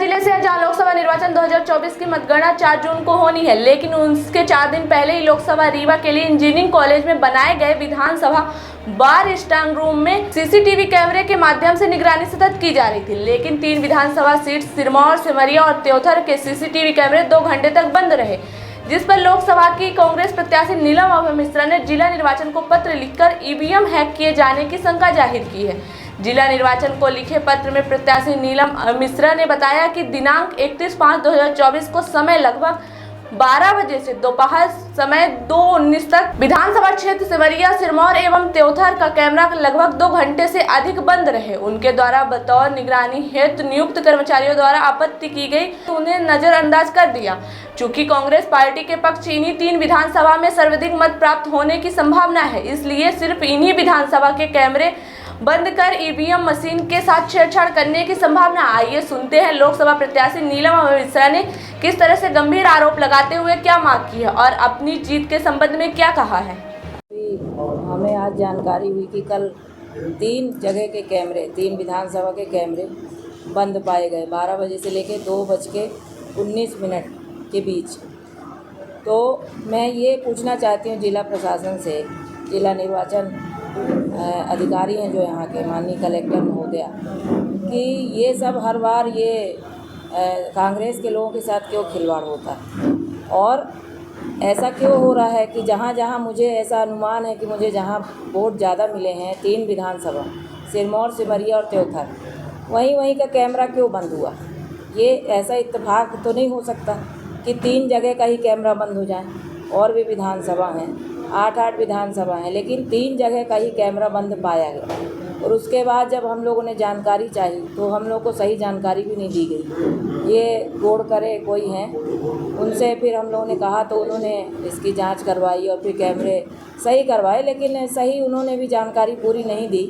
जिले से जहां लोकसभा निर्वाचन 2024 की मतगणना 4 जून को होनी है, लेकिन उसके 4 दिन पहले ही लोकसभा रीवा के लिए इंजीनियरिंग कॉलेज में बनाए गए विधानसभा बार स्ट्रांग रूम में सीसीटीवी कैमरे के माध्यम से निगरानी सतत की जा रही थी। लेकिन 3 विधानसभा सीट सिरमौर, सिमरिया और त्योथर के सीसीटीवी कैमरे 2 घंटे तक बंद रहे, जिस पर लोकसभा की कांग्रेस प्रत्याशी नीलम अभय मिश्रा ने जिला निर्वाचन को पत्र लिखकर ईवीएम हैक किए जाने की शंका जाहिर की है। जिला निर्वाचन को लिखे पत्र में प्रत्याशी नीलम मिश्रा ने बताया कि दिनांक 31/5/2024 को समय लगभग 12 बजे से दोपहर समय 2:19 तक विधानसभा क्षेत्र सिमरिया, सिरमौर एवं त्योथर का कैमरा लगभग 2 घंटे से अधिक बंद रहे। उनके द्वारा बतौर निगरानी हेतु नियुक्त कर्मचारियों द्वारा आपत्ति की गई तो उन्हें नजरअंदाज कर दिया। चूंकि कांग्रेस पार्टी के पक्ष इन्हीं 3 विधानसभा में सर्वाधिक मत प्राप्त होने की संभावना है, इसलिए सिर्फ इन्हीं विधानसभा के कैमरे बंद कर ईवीएम मशीन के साथ छेड़छाड़ करने की संभावना। आइए सुनते हैं लोकसभा प्रत्याशी नीलम अभय मिश्रा ने किस तरह से गंभीर आरोप लगाते हुए क्या मांग की है और अपनी जीत के संबंध में क्या कहा है। हमें आज जानकारी हुई कि कल 3 जगह के कैमरे, 3 विधानसभा के कैमरे बंद पाए गए 12 बजे से लेकर 2:19 के बीच। तो मैं ये पूछना चाहती हूँ जिला प्रशासन से, जिला निर्वाचन अधिकारी हैं जो यहाँ के माननीय कलेक्टर महोदया, कि ये सब हर बार ये कांग्रेस के लोगों के साथ क्यों खिलवाड़ होता है और ऐसा क्यों हो रहा है कि जहाँ जहाँ मुझे ऐसा अनुमान है कि मुझे जहाँ वोट ज़्यादा मिले हैं 3 विधानसभा सिरमौर, सिमरिया और त्योथर, वहीं का कैमरा क्यों बंद हुआ। ये ऐसा इत्तेफाक तो नहीं हो सकता कि 3 जगह का ही कैमरा बंद हो जाए। और भी विधानसभा हैं, 8 विधानसभा हैं, लेकिन 3 जगह का ही कैमरा बंद पाया गया। और उसके बाद जब हम लोगों ने जानकारी चाहिए तो हम लोग को सही जानकारी भी नहीं दी गई। ये गोड़ करे कोई हैं, उनसे फिर हम लोगों ने कहा तो उन्होंने इसकी जांच करवाई और फिर कैमरे सही करवाए, लेकिन सही उन्होंने भी जानकारी पूरी नहीं दी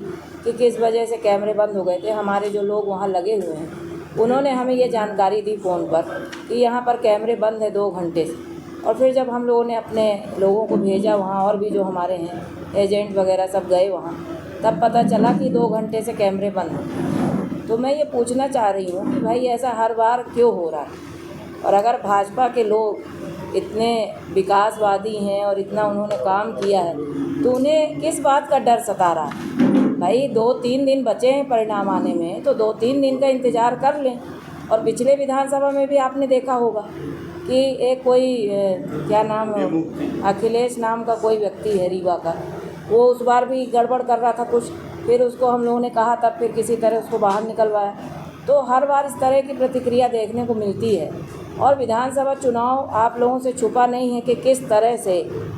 कि किस वजह से कैमरे बंद हो गए थे। हमारे जो लोग वहाँ लगे हुए हैं उन्होंने हमें ये जानकारी दी फ़ोन पर कि यहाँ पर कैमरे बंद है 2 घंटे से। और फिर जब हम लोगों ने अपने लोगों को भेजा वहाँ, और भी जो हमारे हैं एजेंट वगैरह सब गए वहाँ, तब पता चला कि 2 घंटे से कैमरे बंद हैं। तो मैं ये पूछना चाह रही हूँ कि भाई ऐसा हर बार क्यों हो रहा है। और अगर भाजपा के लोग इतने विकासवादी हैं और इतना उन्होंने काम किया है तो उन्हें किस बात का डर सता रहा है। भाई 2-3 दिन बचे हैं परिणाम आने में, तो 2-3 दिन का इंतज़ार कर लें। और पिछले विधानसभा में भी आपने देखा होगा कि एक कोई क्या नाम है, अखिलेश नाम का कोई व्यक्ति है रीवा का, वो उस बार भी गड़बड़ कर रहा था कुछ, फिर उसको हम लोगों ने कहा, तब फिर किसी तरह उसको बाहर निकलवाया। तो हर बार इस तरह की प्रतिक्रिया देखने को मिलती है। और विधानसभा चुनाव आप लोगों से छुपा नहीं है कि किस तरह से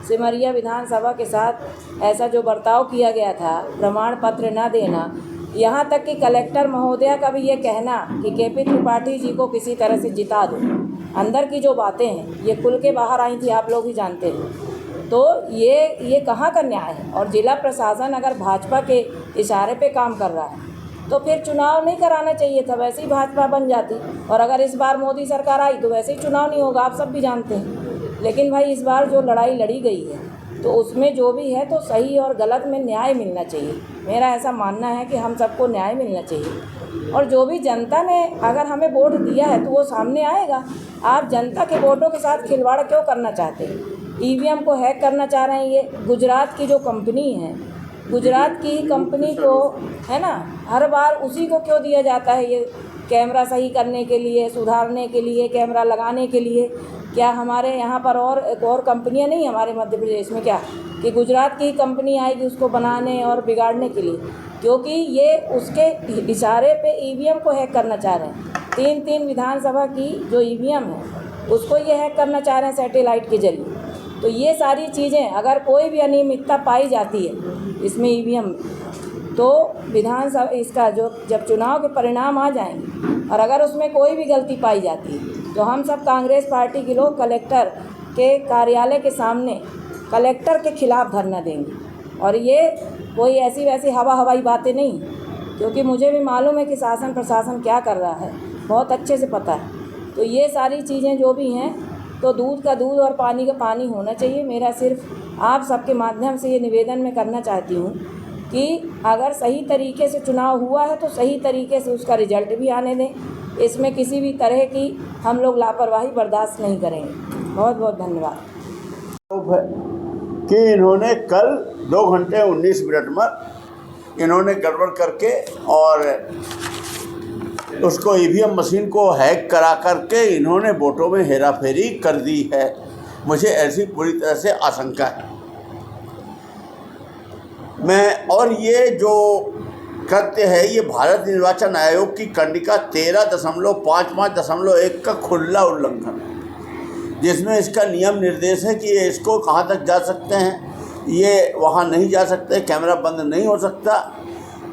सिमरिया विधानसभा के साथ ऐसा जो बर्ताव किया गया था, प्रमाण पत्र न देना, यहाँ तक कि कलेक्टर महोदया का भी ये कहना कि केपी त्रिपाठी जी को किसी तरह से जिता दो। अंदर की जो बातें हैं ये खुल के बाहर आई थी, आप लोग ही जानते हैं। तो ये कहाँ का न्याय है। और जिला प्रशासन अगर भाजपा के इशारे पे काम कर रहा है तो फिर चुनाव नहीं कराना चाहिए था, वैसे ही भाजपा बन जाती। और अगर इस बार मोदी सरकार आई तो वैसे ही चुनाव नहीं होगा, आप सब भी जानते हैं। लेकिन भाई इस बार जो लड़ाई लड़ी गई है तो उसमें जो भी है तो सही और गलत में न्याय मिलना चाहिए। मेरा ऐसा मानना है कि हम सबको न्याय मिलना चाहिए। और जो भी जनता ने अगर हमें वोट दिया है तो वो सामने आएगा। आप जनता के वोटों के साथ खिलवाड़ क्यों करना चाहते हैं, ईवीएम को हैक करना चाह रहे हैं। ये गुजरात की जो कंपनी है, गुजरात की कंपनी को है ना, हर बार उसी को क्यों दिया जाता है ये कैमरा सही करने के लिए, सुधारने के लिए, कैमरा लगाने के लिए। क्या हमारे यहाँ पर और कंपनियाँ नहीं हमारे मध्य प्रदेश में, क्या कि गुजरात की कंपनी आएगी उसको बनाने और बिगाड़ने के लिए, क्योंकि ये उसके इशारे पे ईवीएम को हैक करना चाह रहे हैं। 3 विधानसभा की जो ईवीएम है उसको ये हैक करना चाह रहे हैं सैटेलाइट के जरिए। तो ये सारी चीज़ें, अगर कोई भी अनियमितता पाई जाती है इसमें ईवीएम में, तो विधानसभा इसका जो जब चुनाव के परिणाम आ जाएंगे और अगर उसमें कोई भी गलती पाई जाती है तो हम सब कांग्रेस पार्टी के लोग कलेक्टर के कार्यालय के सामने कलेक्टर के खिलाफ धरना देंगे। और ये कोई ऐसी वैसी हवाई बातें नहीं, क्योंकि मुझे भी मालूम है कि शासन प्रशासन क्या कर रहा है, बहुत अच्छे से पता है। तो ये सारी चीज़ें जो भी हैं, तो दूध का दूध और पानी का पानी होना चाहिए। मेरा सिर्फ आप सबके माध्यम से ये निवेदन मैं करना चाहती हूँ कि अगर सही तरीके से चुनाव हुआ है तो सही तरीके से उसका रिजल्ट भी आने दें। इसमें किसी भी तरह की हम लोग लापरवाही बर्दाश्त नहीं करेंगे। बहुत बहुत धन्यवाद। कि इन्होंने कल 2 घंटे 19 मिनट में इन्होंने गड़बड़ करके और उसको ईवीएम मशीन को हैक करा करके इन्होंने वोटों में हेराफेरी कर दी है। मुझे ऐसी पूरी तरह से आशंका है। और ये जो कृत्य है ये भारत निर्वाचन आयोग की कंडिका 13.55.1 का खुला उल्लंघन है, जिसमें इसका नियम निर्देश है कि ये इसको कहाँ तक जा सकते हैं, ये वहाँ नहीं जा सकते, कैमरा बंद नहीं हो सकता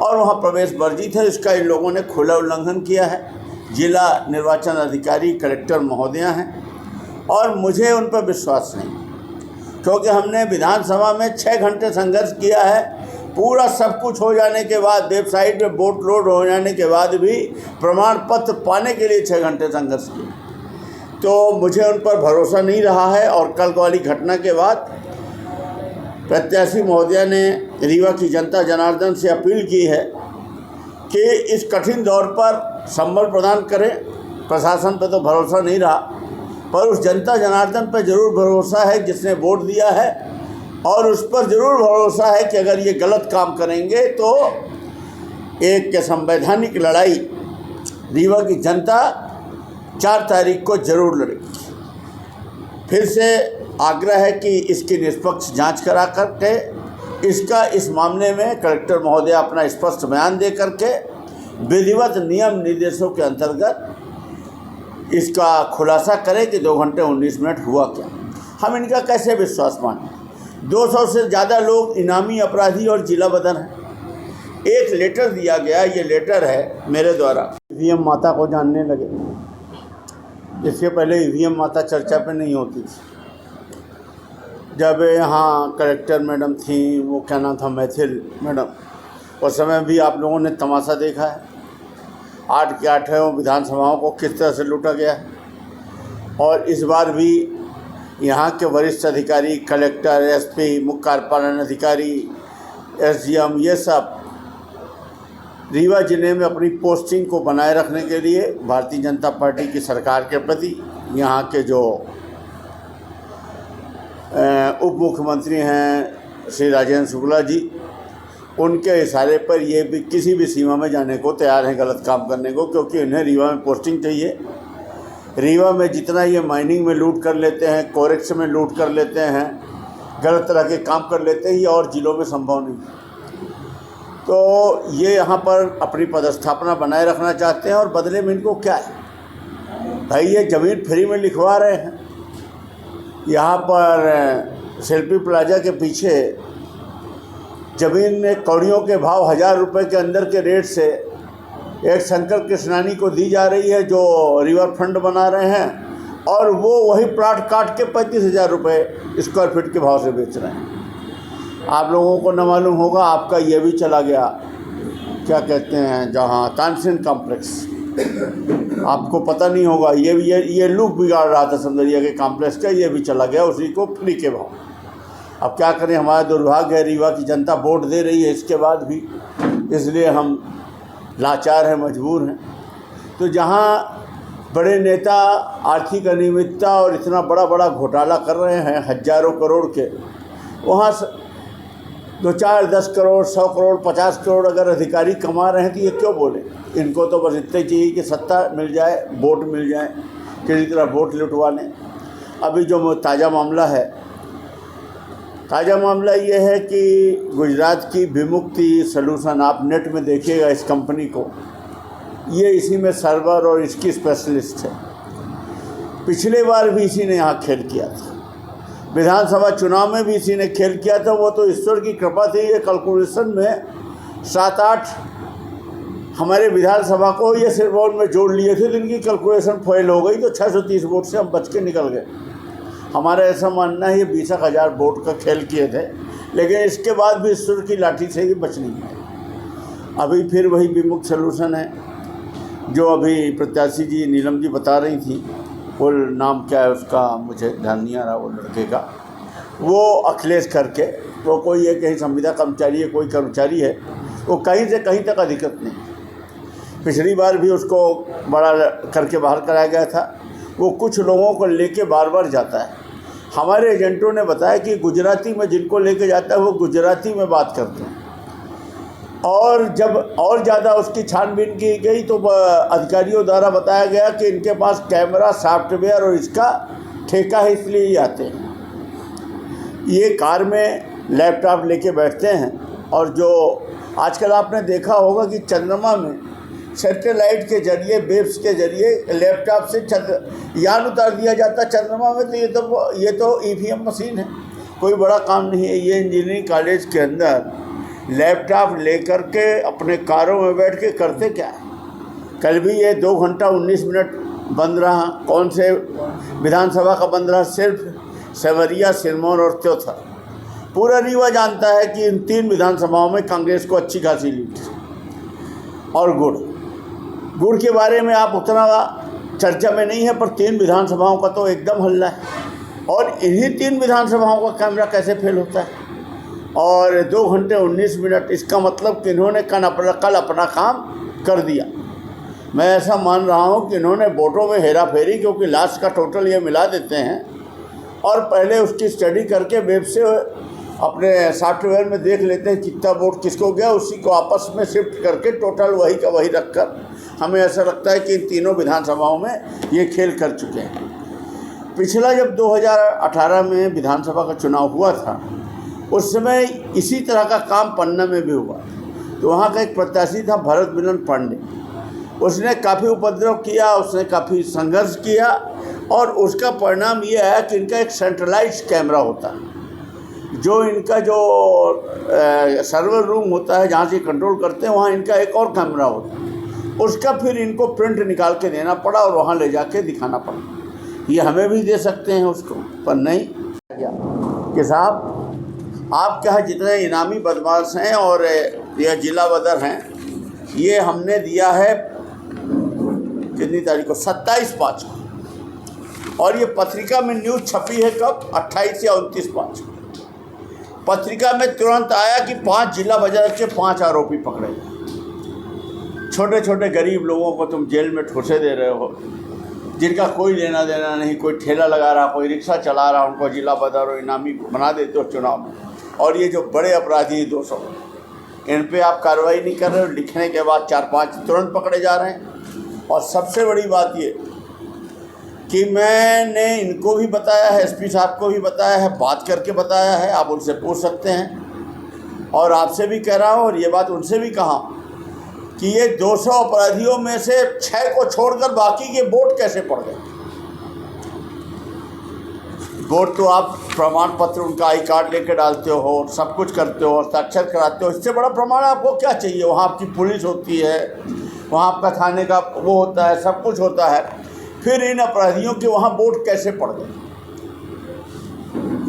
और वहाँ प्रवेश वर्जित है। इसका इन लोगों ने खुला उल्लंघन किया है। जिला निर्वाचन अधिकारी कलेक्टर महोदया हैं और मुझे उन पर विश्वास नहीं, क्योंकि हमने विधानसभा में 6 घंटे संघर्ष किया है। पूरा सब कुछ हो जाने के बाद, वेबसाइट पे वोट लोड हो जाने के बाद भी प्रमाण पत्र पाने के लिए 6 घंटे संघर्ष किया, तो मुझे उन पर भरोसा नहीं रहा है। और कल वाली घटना के बाद प्रत्याशी महोदया ने रीवा की जनता जनार्दन से अपील की है कि इस कठिन दौर पर संबल प्रदान करें। प्रशासन पर तो भरोसा नहीं रहा, पर उस जनता जनार्दन पर ज़रूर भरोसा है जिसने वोट दिया है, और उस पर ज़रूर भरोसा है कि अगर ये गलत काम करेंगे तो एक संवैधानिक लड़ाई रीवा की जनता 4 तारीख को ज़रूर लड़ेगी। फिर से आग्रह है कि इसकी निष्पक्ष जांच करा करके इसका इस मामले में कलेक्टर महोदय अपना स्पष्ट बयान दे करके विधिवत नियम निर्देशों के अंतर्गत इसका खुलासा करें कि 2 घंटे 19 मिनट हुआ क्या। हम इनका कैसे विश्वास मानें? 200 से ज़्यादा लोग इनामी अपराधी और जिला बदर हैं। एक लेटर दिया गया, ये लेटर है मेरे द्वारा। ईवीएम माता को जानने लगे, इसके पहले ईवीएम माता चर्चा पे नहीं होती थी। जब यहाँ कलेक्टर मैडम थी, वो क्या नाम था, मैथिल मैडम, उस समय भी आप लोगों ने तमाशा देखा है। 8 के 8 विधानसभाओं को किस तरह से लूटा गया है। और इस बार भी यहाँ के वरिष्ठ अधिकारी, कलेक्टर, एसपी, मुख्य कार्यपालन अधिकारी, एसडीएम, ये सब रीवा जिले में अपनी पोस्टिंग को बनाए रखने के लिए भारतीय जनता पार्टी की सरकार के प्रति यहाँ के जो उप मुख्यमंत्री हैं श्री राजेंद्र शुक्ला जी, उनके इशारे पर ये भी किसी भी सीमा में जाने को तैयार हैं गलत काम करने को, क्योंकि उन्हें रीवा में पोस्टिंग चाहिए। रीवा में जितना ये माइनिंग में लूट कर लेते हैं, कोरेक्स में लूट कर लेते हैं, गलत तरह के काम कर लेते हैं, ये और जिलों में संभव नहीं। तो ये यहाँ पर अपनी पदस्थापना बनाए रखना चाहते हैं और बदले में इनको क्या है भाई, ये ज़मीन फ्री में लिखवा रहे हैं। यहाँ पर शिल्पी प्लाजा के पीछे ज़मीन में कौड़ियों के भाव 1000 रुपये के अंदर के रेट से एक शंकर कृष्णानी को दी जा रही है, जो रिवर फ्रंट बना रहे हैं, और वो वही प्लाट काट के 35,000 रुपये स्क्वायर फीट के भाव से बेच रहे हैं। आप लोगों को न मालूम होगा, आपका ये भी चला गया, क्या कहते हैं, जहाँ तानसेन कॉम्प्लेक्स, आपको पता नहीं होगा, ये लूप बिगाड़ रहा था समझिए के कॉम्प्लेक्स का, ये भी चला गया उसी को फ्री के भाव। अब क्या करें, हमारा दुर्भाग्य है, रीवा की जनता वोट दे रही है इसके बाद भी, इसलिए हम लाचार हैं, मजबूर हैं। तो जहाँ बड़े नेता आर्थिक अनियमितता और इतना बड़ा बड़ा घोटाला कर रहे हैं हजारों करोड़ के, वहाँ 2, 4, 10 करोड़, 100 करोड़, 50 करोड़ अगर अधिकारी कमा रहे हैं तो ये क्यों बोले? इनको तो बस इतना ही चाहिए कि सत्ता मिल जाए, वोट मिल जाए, किसी तरह वोट लुटवा लें। अभी जो ताज़ा मामला ये है कि गुजरात की विमुक्ति सॉल्यूशन, आप नेट में देखिएगा इस कंपनी को, ये इसी में सर्वर और इसकी स्पेशलिस्ट है। पिछले बार भी इसी ने यहाँ खेल किया था, विधानसभा चुनाव में भी इसी ने खेल किया था। वो तो ईश्वर की कृपा थी, ये कैलकुलेशन में 7-8 हमारे विधानसभा को ये सिरमौर में जोड़ लिए थे, तो इनकी कैलकुलेशन फेल हो गई, तो 630 वोट से हम बच के निकल गए। हमारा ऐसा मानना है ये 20,000 वोट का खेल किए थे, लेकिन इसके बाद भी ईश्वर की लाठी से ही बच नहीं पाए। अभी फिर वही विमुक्त सॉल्यूशन है, जो अभी प्रत्याशी जी नीलम जी बता रही थी, वो नाम क्या है उसका, मुझे ध्यान नहीं आ रहा, वो लड़के का, वो अखिलेश करके, वो कोई है, कहीं संविदा कर्मचारी है, कोई कर्मचारी है, वो कहीं से कहीं तक अधिकृत नहीं। पिछली बार भी उसको बड़ा करके बाहर कराया गया था। वो कुछ लोगों को लेके बार बार जाता है। हमारे एजेंटों ने बताया कि गुजराती में जिनको लेके जाता है वो गुजराती में बात करते हैं, और जब और ज़्यादा उसकी छानबीन की गई तो अधिकारियों द्वारा बताया गया कि इनके पास कैमरा, सॉफ्टवेयर और इसका ठेका है, इसलिए ये आते हैं। ये कार में लैपटॉप लेके बैठते हैं, और जो आजकल आपने देखा होगा कि चंद्रमा में सैटेलाइट के जरिए, वेब्स के जरिए लैपटॉप से यान उतार दिया जाता है चंद्रमा में। तो ये तो EVM मशीन है, कोई बड़ा काम नहीं है। ये इंजीनियरिंग कॉलेज के अंदर लैपटॉप लेकर के अपने कारों में बैठ के करते क्या है। कल भी ये 2 घंटा 19 मिनट बंद रहा। कौन से विधानसभा का बंद रहा? सिर्फ सेवरिया, सिरमौर और त्योथर। पूरा रीवा जानता है कि इन 3 विधानसभाओं में कांग्रेस को अच्छी खासी लीड है। और गुड़ के बारे में आप उतना चर्चा में नहीं है, पर 3 विधानसभाओं का तो एकदम हल्ला है। और इन्हीं 3 विधानसभाओं का कैमरा कैसे फेल होता है? और 2 घंटे 19 मिनट, इसका मतलब कि इन्होंने कल अपना काम कर दिया। मैं ऐसा मान रहा हूँ कि इन्होंने वोटों में हेरा फेरी, क्योंकि लास्ट का टोटल ये मिला देते हैं और पहले उसकी स्टडी करके वेब से अपने सॉफ्टवेयर में देख लेते हैं कितना वोट किसको गया, उसी को आपस में शिफ्ट करके टोटल वही का वही रखकर हमें ऐसा लगता है कि इन तीनों विधानसभाओं में ये खेल कर चुके हैं। पिछला जब 2018 में विधानसभा का चुनाव हुआ था, उस समय इसी तरह का काम पन्ना में भी हुआ। तो वहाँ का एक प्रत्याशी था भरत मिलन पांडे। उसने काफ़ी उपद्रव किया, उसने काफ़ी संघर्ष किया, और उसका परिणाम ये आया कि इनका एक सेंट्रलाइज्ड कैमरा होता है। जो इनका जो सर्वर रूम होता है जहाँ से कंट्रोल करते हैं, वहाँ इनका एक और कैमरा होता है। उसका फिर इनको प्रिंट निकाल के देना पड़ा और वहाँ ले जाके दिखाना पड़ा। ये हमें भी दे सकते हैं उसको, पर नहीं कि साहब आपके यहाँ जितने इनामी बदमाश हैं और यह जिला बदर हैं, ये हमने दिया है कितनी तारीख को? 27/5 को। और ये पत्रिका में न्यूज़ छपी है कब? 28 या 29/5 को। पत्रिका में तुरंत आया कि 5 जिला बदर के 5 आरोपी पकड़े गए। छोटे छोटे गरीब लोगों को तुम जेल में ठूसे दे रहे हो, जिनका कोई लेना देना नहीं, कोई ठेला लगा रहा, कोई रिक्शा चला रहा, उनको जिला बदर और इनामी बना देते हो चुनाव में। और ये जो बड़े अपराधी 200, इन पे आप कार्रवाई नहीं कर रहे हो। लिखने के बाद 4-5 तुरंत पकड़े जा रहे हैं। और सबसे बड़ी बात ये कि मैंने इनको भी बताया है, SP साहब को भी बताया है, बात करके बताया है, आप उनसे पूछ सकते हैं। और आपसे भी कह रहा हूँ, और ये बात उनसे भी कहा कि ये 200 अपराधियों में से 6 को छोड़कर बाकी के वोट कैसे पड़ गए। वोट तो आप प्रमाण पत्र, उनका आई कार्ड लेके डालते हो, सब कुछ करते हो और साक्षर कराते हो। इससे बड़ा प्रमाण आपको क्या चाहिए? वहाँ आपकी पुलिस होती है, वहाँ आपका थाने का वो होता है, सब कुछ होता है। फिर इन अपराधियों के वहाँ वोट कैसे पड़ गए?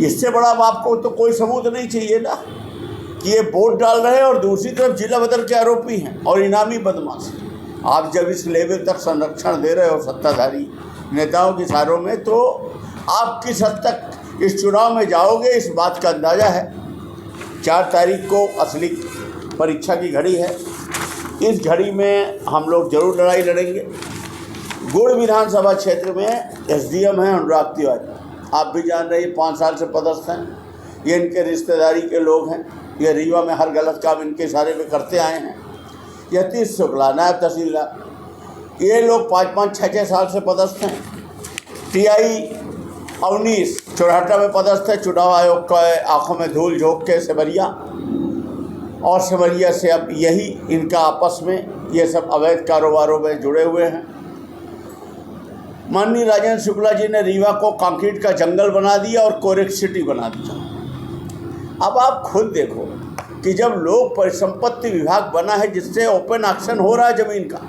इससे बड़ा आपको तो कोई सबूत नहीं चाहिए ना कि ये वोट डाल रहे हैं और दूसरी तरफ जिला बदर के आरोपी हैं और इनामी बदमाश। आप जब इस लेवल तक संरक्षण दे रहे हो सत्ताधारी नेताओं के इशारों में, तो आप किस हद तक इस चुनाव में जाओगे, इस बात का अंदाज़ा है। 4 तारीख को असली परीक्षा की घड़ी है। इस घड़ी में हम लोग जरूर लड़ाई लड़ेंगे। गुड़ विधानसभा क्षेत्र में SDM हैं अनुराग तिवारी, आप भी जान रहे हैं, 5 साल से पदस्थ हैं। ये इनके रिश्तेदारी के लोग हैं। ये रीवा में हर गलत काम इनके इशारे में करते आए हैं। यतीश शुक्ला नायब तहसीलदार, ये लोग 5-5, 6-6 साल से पदस्थ हैं। TI अवनीश चौराटा में पदस्थ है, चुनाव आयोग का आंखों में धूल झोंक के सेवरिया, और सेवरिया से अब यही इनका आपस में ये सब अवैध कारोबारों में जुड़े हुए हैं। माननीय राजेंद्र शुक्ला जी ने रीवा को कंक्रीट का जंगल बना दिया और कोरेक सिटी बना दिया। अब आप खुद देखो कि जब लोक परिसंपत्ति विभाग बना है, जिससे ओपन ऑक्शन हो रहा है ज़मीन का,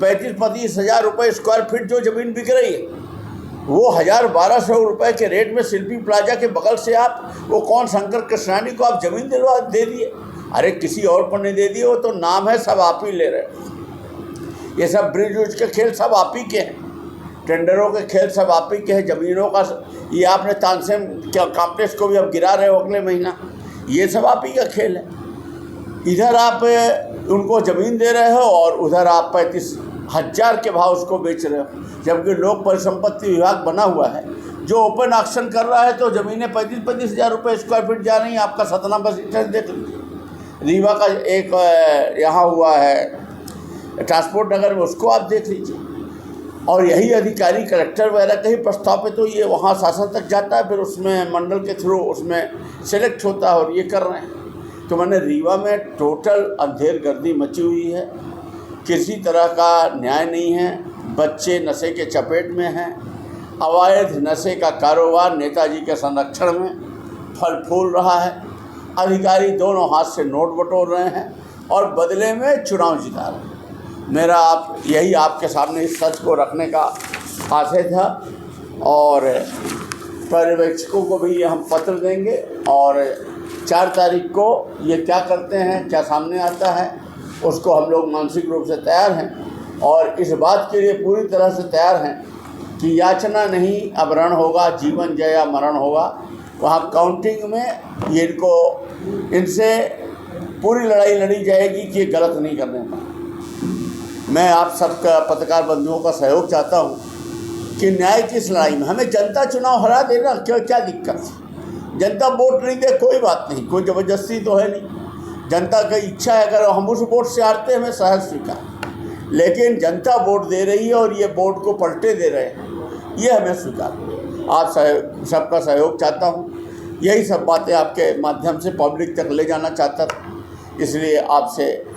35-35 हज़ार रुपये स्क्वायर फीट जो ज़मीन बिक रही है, वो 1000-1200 रुपये के रेट में शिल्पी प्लाजा के बगल से आप वो कौन शंकर कृष्णानी को आप ज़मीन दे दिए। अरे किसी और को नहीं दे दिए, वो तो नाम है, सब आप ही ले रहे हो। ये सब ब्रिज उज के खेल सब आप ही के हैं, टेंडरों के खेल सब आप ही के हैं। ज़मीनों का ये आपने तानसेन कॉम्प्लेक्स को भी अब गिरा रहे हो अगले महीना, ये सब आप ही का खेल है। इधर आप उनको ज़मीन दे रहे हो और उधर आप 35,000 के भाव उसको बेच रहे हो, जबकि लोक परिसंपत्ति विभाग बना हुआ है जो ओपन ऑक्शन कर रहा है, तो ज़मीनें 35-35 हज़ार रुपये स्क्वायर फीट जा रही हैं। आपका सतना बस स्टैंड देख लीजिए, रीवा का एक यहाँ हुआ है ट्रांसपोर्ट नगर में, उसको आप देख लीजिए। और यही अधिकारी कलेक्टर वगैरह के ही प्रस्ताव पे तो ये वहाँ शासन तक जाता है, फिर उसमें मंडल के थ्रू उसमें सेलेक्ट होता है और ये कर रहे हैं। तो मैंने रीवा में टोटल अंधेर गर्दी मची हुई है, किसी तरह का न्याय नहीं है, बच्चे नशे के चपेट में हैं, अवैध नशे का कारोबार नेताजी के संरक्षण में फल फूल रहा है, अधिकारी दोनों हाथ से नोट बटोर रहे हैं और बदले में चुनाव जिता रहे हैं। मेरा यही आपके सामने इस सच को रखने का आशय था और पर्यवेक्षकों को भी ये हम पत्र देंगे और 4 तारीख को ये क्या करते हैं, क्या सामने आता है, उसको हम लोग मानसिक रूप से तैयार हैं और इस बात के लिए पूरी तरह से तैयार हैं कि याचना नहीं अब रण होगा, जीवन जय या मरण होगा। वहाँ काउंटिंग में ये इनसे पूरी लड़ाई लड़ी जाएगी कि ये गलत नहीं करने पाए। मैं आप सबका पत्रकार बंधुओं का सहयोग चाहता हूँ कि न्याय की इस लड़ाई में हमें जनता चुनाव हरा देना, क्या दिक्कत है। जनता वोट नहीं दे कोई बात नहीं, कोई ज़बरदस्ती तो है नहीं, जनता की इच्छा है, अगर हम उस वोट से हारते हैं हमें सहज स्वीकार, लेकिन जनता वोट दे रही है और ये वोट को पलटे दे रहे हैं, ये हमें स्वीकार। आप सबका सहयोग चाहता हूँ, यही सब बातें आपके माध्यम से पब्लिक तक ले जाना चाहता था, इसलिए आपसे